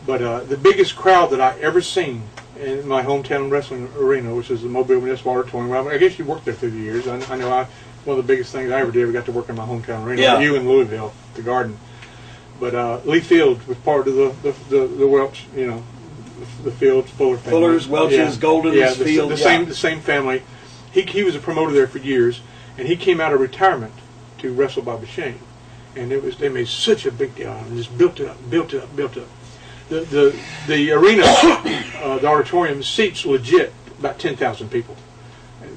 But the biggest crowd that I ever seen in my hometown wrestling arena, which is the Mobile Municipal Auditorium. Well, I guess you worked there through the years. I know one of the biggest things I ever did, I got to work in my hometown arena. Yeah. You in Louisville, the Garden. But Lee Field was part of the Welch, you know, the Fields, Fuller family. Fullers, Welch's, Goldens, Field. The same family. He was a promoter there for years, and he came out of retirement to wrestle Bobby Shane. And they made such a big deal and just built it up. The arena, the auditorium, seats legit about 10,000 people.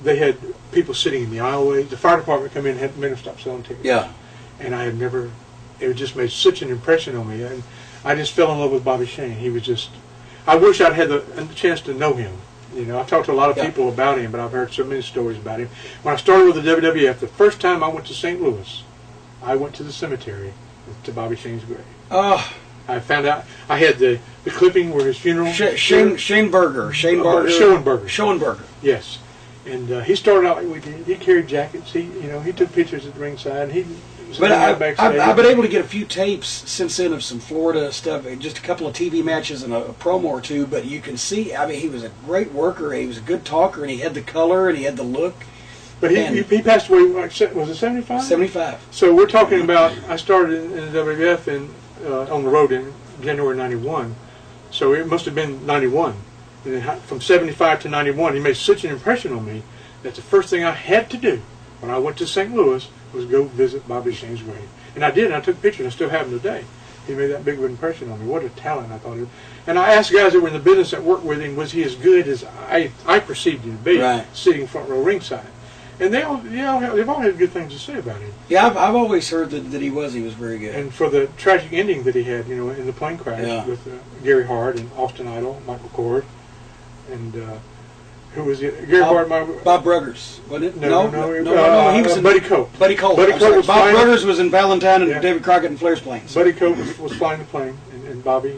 They had people sitting in the aisleways. The fire department come in and had men stop selling tickets. Yeah. And I had never, it just made such an impression on me. And I just fell in love with Bobby Shane. He was just, I wish I'd had the chance to know him. You know, I've talked to a lot of people about him, but I've heard so many stories about him. When I started with the WWF, the first time I went to St. Louis, I went to the cemetery to Bobby Shane's grave. Oh. I found out I had the clipping where his funeral. Schoenberger. Yes, and he started out like we did. He carried jackets. He took pictures at the ringside. But I've been able to get a few tapes since then of some Florida stuff, just a couple of TV matches and a promo or two. But you can see, I mean, he was a great worker. He was a good talker, and he had the color and he had the look. But he passed away. Was it 75? 75. So we're talking about. I started in the WWF on the road in January '91, so it must have been '91. And then from '75 to '91, he made such an impression on me that the first thing I had to do when I went to St. Louis was go visit Bobby Shane's grave. And I did, and I took pictures. I still have them today. He made that big of an impression on me. What a talent, I thought he was. And I asked guys that were in the business that worked with him, was he as good as I perceived him to be, sitting front row ringside. And they've all had good things to say about him. Yeah, I've always heard that he was very good. And for the tragic ending that he had, you know, in the plane crash with Gary Hart and Austin Idol, Michael Kors, and who was it? Gary Hart, Bob Bruggers, wasn't it? No, he was in Buddy Cope. Buddy Cope. Bob Bruggers was in Valentine and David Crockett and Flair's planes. Buddy Cope was flying the plane, and Bobby.